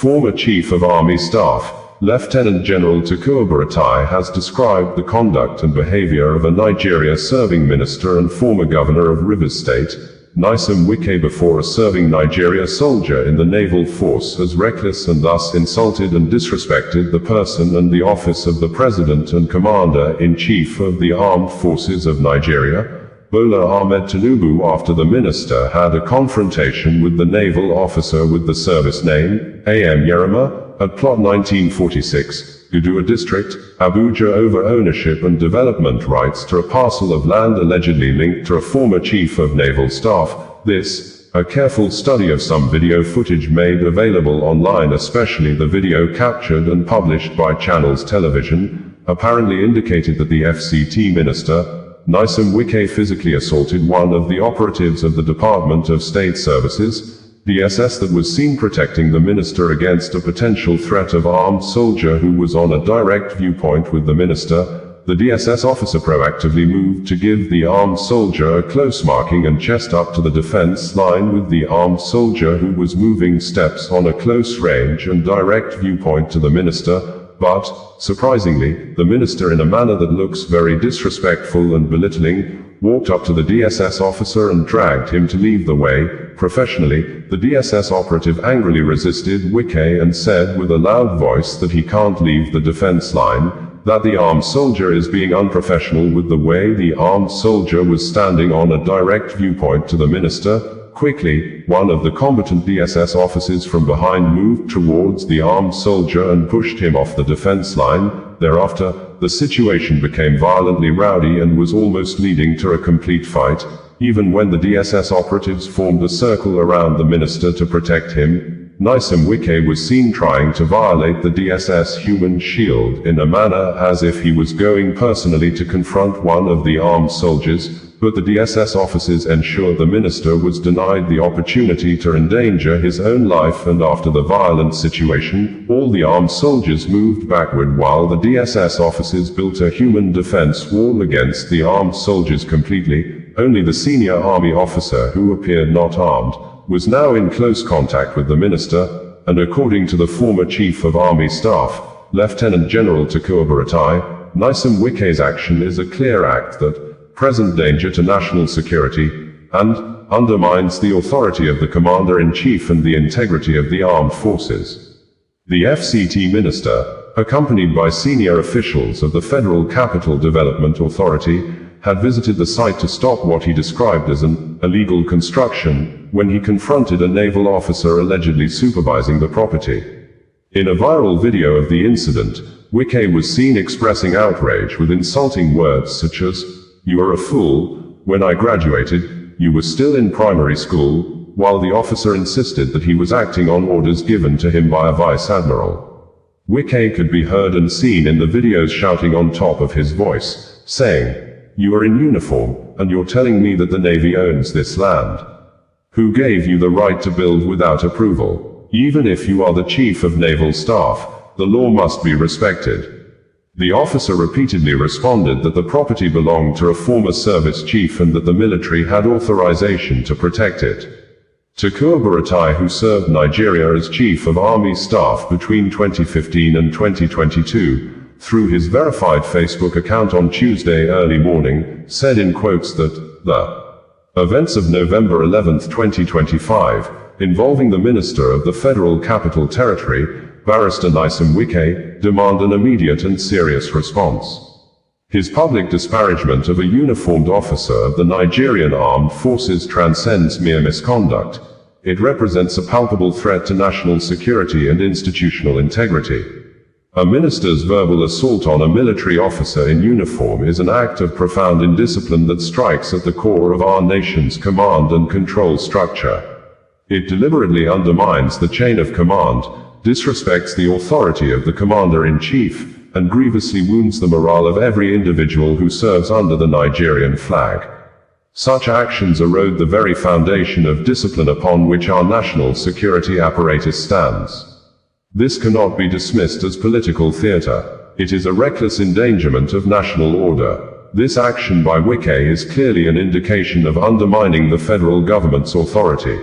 Former Chief of Army Staff, Lieutenant General Tukur Buratai has described the conduct and behavior of a Nigeria-serving minister and former governor of Rivers State, Nyesom Wike, before a serving Nigeria soldier in the Naval Force as reckless, and thus insulted and disrespected the person and the office of the President and Commander-in-Chief of the Armed Forces of Nigeria, Bola Ahmed Tinubu, after the minister had a confrontation with the naval officer with the service name, A.M Yerima, at Plot 1946, Gaduwa District, Abuja, over ownership and development rights to a parcel of land allegedly linked to a former Chief of Naval Staff. This, a careful study of some video footage made available online, especially the video captured and published by Channels Television, apparently indicated that the FCT Minister, Nyesom Wike, physically assaulted one of the operatives of the Department of State Services, DSS, that was seen protecting the minister against a potential threat of armed soldier who was on a direct viewpoint with the minister. The DSS officer proactively moved to give the armed soldier a close marking and chest up to the defense line, with the armed soldier who was moving steps on a close range and direct viewpoint to the minister. But, surprisingly, the minister, in a manner that looks very disrespectful and belittling, walked up to the DSS officer and dragged him to leave the way. Professionally, the DSS operative angrily resisted Wike and said with a loud voice that he can't leave the defense line, that the armed soldier is being unprofessional with the way the armed soldier was standing on a direct viewpoint to the minister. Quickly, one of the combatant DSS officers from behind moved towards the armed soldier and pushed him off the defense line. Thereafter, the situation became violently rowdy and was almost leading to a complete fight. Even when the DSS operatives formed a circle around the minister to protect him, Nyesom Wike was seen trying to violate the DSS human shield in a manner as if he was going personally to confront one of the armed soldiers, but the DSS officers ensured the minister was denied the opportunity to endanger his own life, and after the violent situation, all the armed soldiers moved backward while the DSS officers built a human defense wall against the armed soldiers completely. Only the senior army officer, who appeared not armed, was now in close contact with the minister, and according to the former Chief of Army Staff, Lieutenant General Tukur Buratai, Nyesom Wike's action is a clear act that presents danger to national security, and undermines the authority of the Commander-in-Chief and the integrity of the armed forces. The FCT Minister, accompanied by senior officials of the Federal Capital Development Authority, had visited the site to stop what he described as an illegal construction, when he confronted a naval officer allegedly supervising the property. In a viral video of the incident, Wike was seen expressing outrage with insulting words such as, "You are a fool, when I graduated, you were still in primary school," while the officer insisted that he was acting on orders given to him by a vice admiral. Wike could be heard and seen in the videos shouting on top of his voice, saying, "You are in uniform, and you're telling me that the Navy owns this land? Who gave you the right to build without approval? Even if you are the Chief of Naval Staff, the law must be respected." The officer repeatedly responded that the property belonged to a former service chief and that the military had authorization to protect it. Tukur Buratai, who served Nigeria as Chief of Army Staff between 2015 and 2022, through his verified Facebook account on Tuesday early morning, said in quotes that the events of November 11, 2025, involving the Minister of the Federal Capital Territory, Barrister Nyesom Wike, demand an immediate and serious response. His public disparagement of a uniformed officer of the Nigerian Armed Forces transcends mere misconduct. It represents a palpable threat to national security and institutional integrity. A minister's verbal assault on a military officer in uniform is an act of profound indiscipline that strikes at the core of our nation's command and control structure. It deliberately undermines the chain of command, disrespects the authority of the Commander-in-Chief, and grievously wounds the morale of every individual who serves under the Nigerian flag. Such actions erode the very foundation of discipline upon which our national security apparatus stands. This cannot be dismissed as political theater. It is a reckless endangerment of national order. This action by Wike is clearly an indication of undermining the federal government's authority.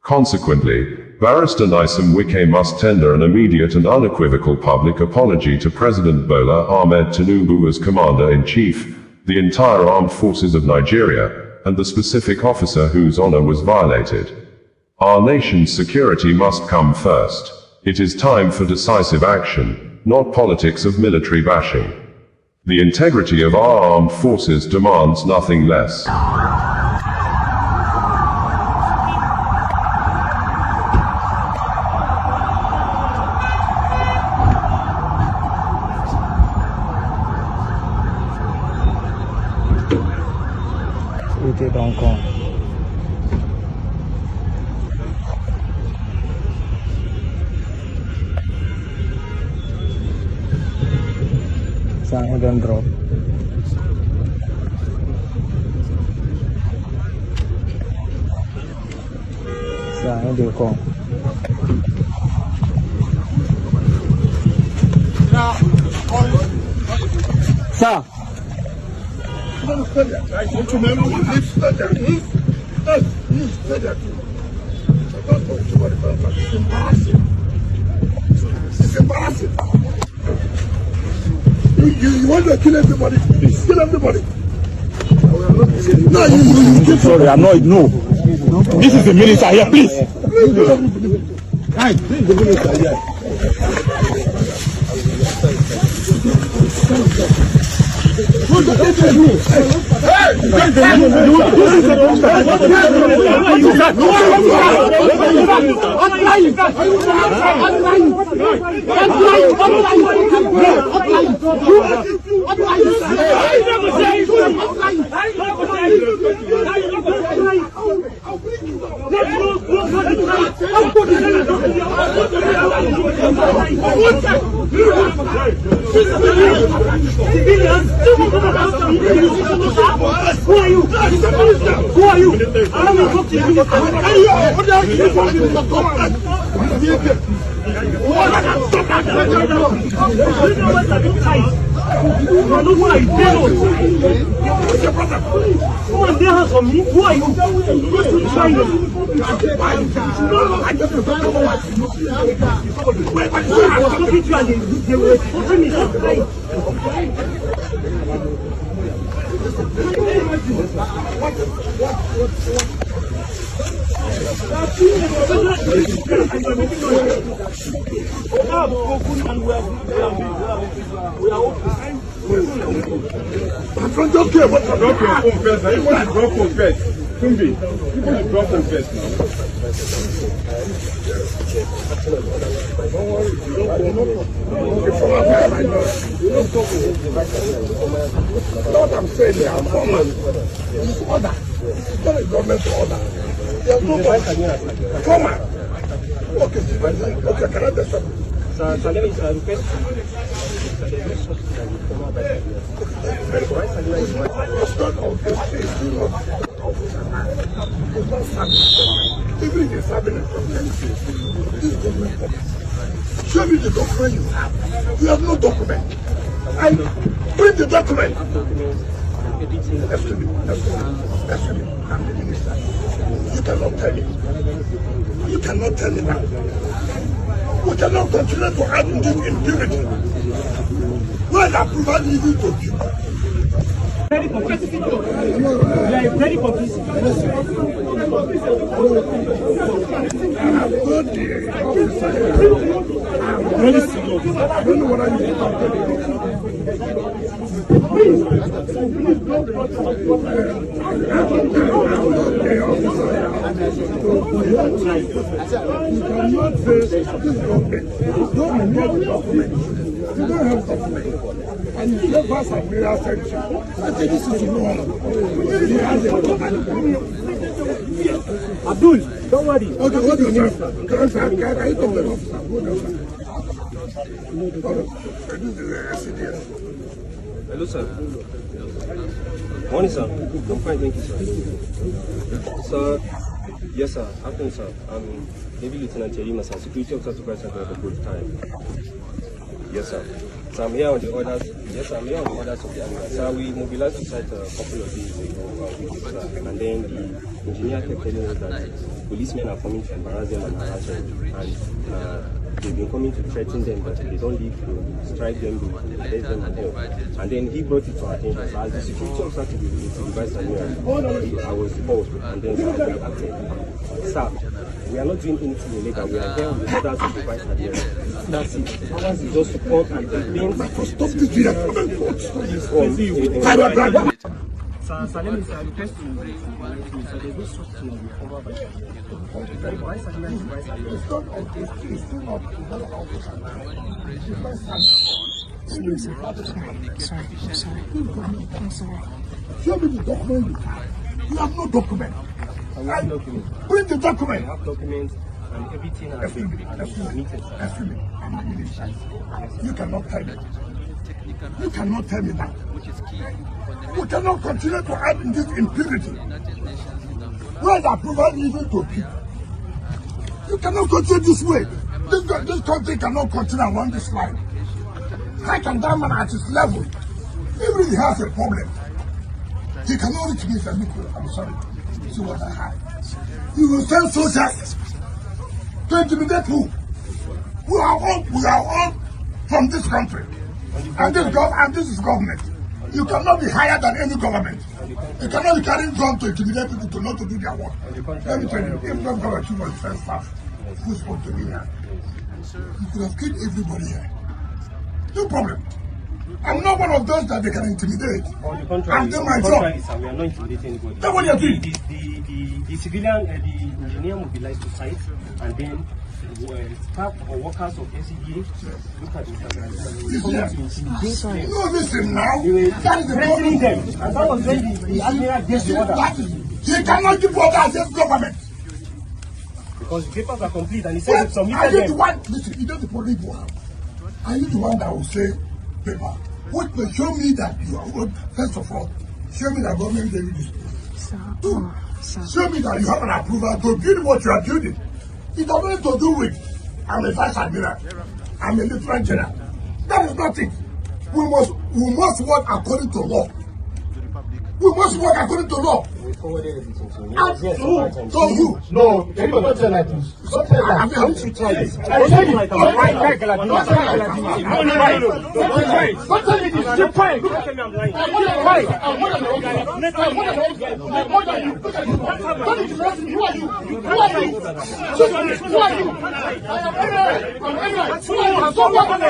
Consequently, Barrister Nyesom Wike must tender an immediate and unequivocal public apology to President Bola Ahmed Tinubu as Commander-in-Chief, the entire armed forces of Nigeria, and the specific officer whose honor was violated. Our nation's security must come first. It is time for decisive action, not politics of military bashing. The integrity of our armed forces demands nothing less. Hong Kong. Saya dan drop. Saya di Hong Kong. Sir. I want to remember what this said that. He said that. I don't talk to anybody about it. It's embarrassing. It's embarrassing. You want to kill everybody? Please kill everybody. No, you sorry, I'm not. No. This is the minister here, please. Hey, this is the minister here. Who are you? Who are you? I don't talk to you. Who are you? What I'm saying here, I'm formal. It's order. It's not a government order. There's no formal. Okay, okay, can I just stop? Sir, let me request. Even if it's having a problem, this government. Show me the document you have. You have no document. And print the document. Excuse me. I'm the minister. You cannot tell me. You cannot tell me that. We cannot continue to have impunity. When I provide you to you. Very competitive. You are very competitive. Very serious. I don't know what I need to talk You don't have document. And you gave us a prayer section. I think this is wrong. Abdul, don't worry. Okay, what do you need? Can you talk to the officer? Hello, sir. Morning, sir. I'm fine, thank you, sir. Sir, yes, sir. Afternoon, sir. I'm Navy Lieutenant Yerima, sir. Security Officer Supervisor of the Buratai. Yes, sir. So I'm here on the orders. Yes, I'm here on the orders of the Army. Sir, we mobilized the site a couple of days ago, and then the engineer kept telling us that policemen are coming to embarrass them and harass them, and they've been coming to threaten them that they don't leave to strike them, arrest them and help. And then he brought it to our attention. So as the security officer to the vice admiral, I was called, and then I acted. Sir, we are not doing anything illegal. We are here on the orders of the vice admiral. That's it. Ours is just to come and complain. Stop this here. Sir, let me say, I request you, so there's no such thing over by vice admiral is vice admiral. Sorry. Show me the document. You have no document. Bring the document. I have documents and everything has been submitted. You cannot tell me. You cannot tell me that. We cannot continue to act in this impunity. Where the approval even to people. You cannot continue this way. This country cannot continue along this line. How can that man at his level, even if he has a problem, he cannot reach me and look, I'm sorry. See what I have. You will send soldiers to intimidate who? We are all from this country. And this is government. You cannot be higher than any government. You cannot be carrying guns to intimidate people to not to do their work. Let me tell you, if not government was first staff, who's going to be here? You could have killed everybody here. No problem. I'm not one of those that they can intimidate. On the contrary, I'm doing my job. We are not intimidating anybody. That's what you're doing. The civilian, the engineer mobilized to site, and then staff or workers of FCT look at it. No, listen now. That is the Threatening them. And that was when the admiral gave the order. He cannot give order against government. Because the papers are complete and he said it's Are submitted you them. the one? Listen, you know the police will. Are you the one that will say paper? What will show me that you are, first of all, show me that government gave you this place. Two, show me that you have an approval to build what you are building. It has nothing to do with I'm a vice admiral, I'm a lieutenant general. That is not it. We must work according to law. We must work according to law. We forwarded everything to you. And Yes, who? So you? No, can you not tell like this? Don't tell like this. Don't you try this. I said it. Don't tell me this. Keep quiet. Don't tell me I'm lying. I'm quiet. I'm more than you. I'm more than you. Don't interrupt me. Who are you? Who are you? Who are you? I am anyway. I'm so welcome.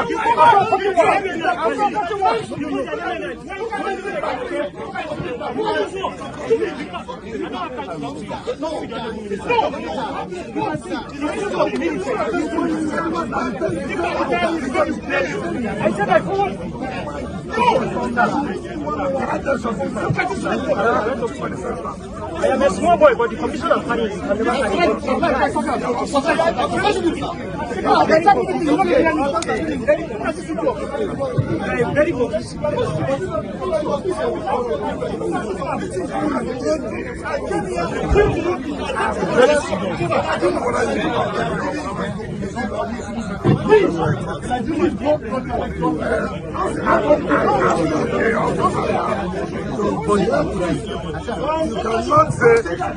I am a small boy, but the condition of money is never very good.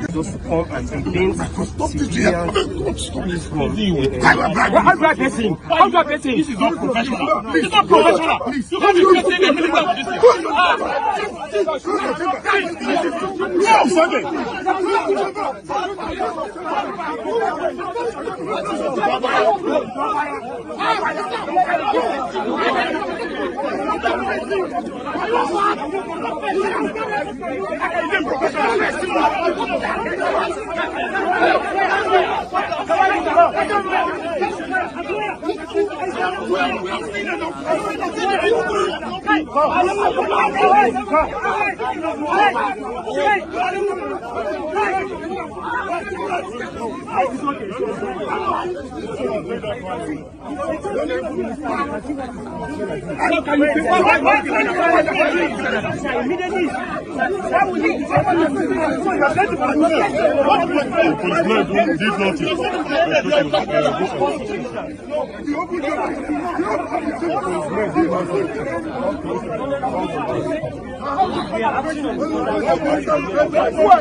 Just come and complain. Stop this here. How do I get him? How do I get him? This is not professional. This is not professional. Please. You can't be getting a minister of this thing. Who are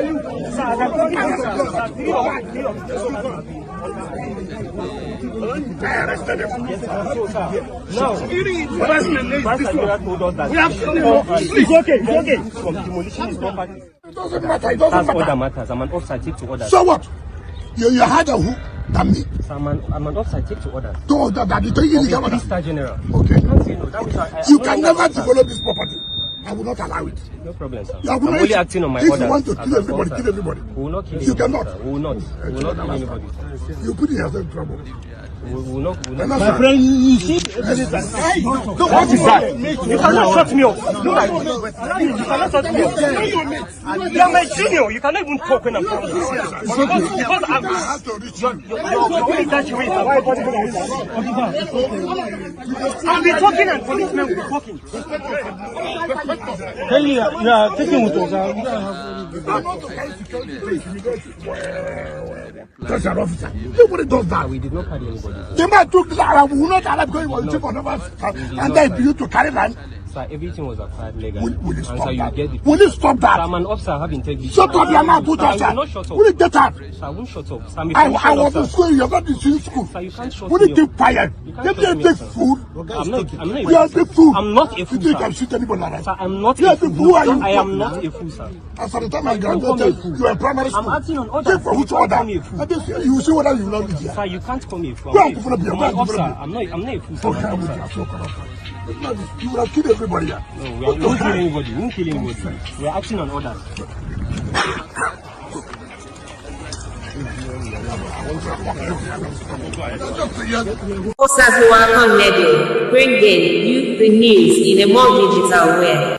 you? I arrested him. We have it's okay. From demolition is property. It doesn't matter. It doesn't That's all that matter. matters. I'm an officer, take to orders. So what? You harder who than me? So I'm an officer, take to orders. To order that you take illegal order. Mr. General. Okay. Can't say no. That means You can never develop this property. I will not allow it. No problem, sir. You are I'm gonna- only acting on my if orders. you want to as kill an everybody, officer. kill everybody. We will not kill You anybody, cannot. sir. We will not. We will not kill anybody. You put yourself in trouble. We will not. My friend, you see, What is that? You cannot shut me up. Look at you. You cannot shut me up. You are my senior. You cannot even talk when I'm talking. Because I'm. I have to reach you. You're only that way. I'll be talking and policemen will be talking. you are taking with us. I'm not the kind of security police. You go that's an officer. Nobody does that. We did not carry anybody. The man took that. We will not allow because he was chief of naval staff, and then you to carry land. Sir, everything was acquired legally. Will you stop and so that? you get it. Will you stop Sir, that? I'm an officer. I have integrity. Shut up, your mouth, put Sir, I yourself. will not shut up. Will you get up? Sir, I won't shut up. Sir, I'm a I professional was in officer. school. You're not in school. Sir, you can't shut Will me you keep up. quiet? You can't Give shut me a me big up, sir. fool. I'm not a You are fool. a big fool. I'm not a You fool, think you sir. can shoot anybody like Sir, that? I'm not You a are a big fool. fool. Who are you? I am not a fool, sir. As for the time I Don't call me a graduated, fool. you were in primary school. I'm acting on orders. Take for You which can't order? call me a fool. And this, you will see whether you will not be here. Sir, you can't call me a fool. Go I'm and not a develop your- fool. go I'm and an officer. develop I'm not a fool, sir. Okay, I'm I'm an with you. officer. I'm so corrupt. You will have killed everybody here. No, we won't kill anybody. We won't kill anybody. We are acting on orders. COAS Buratai Radio, bringing you the news in a more digital way.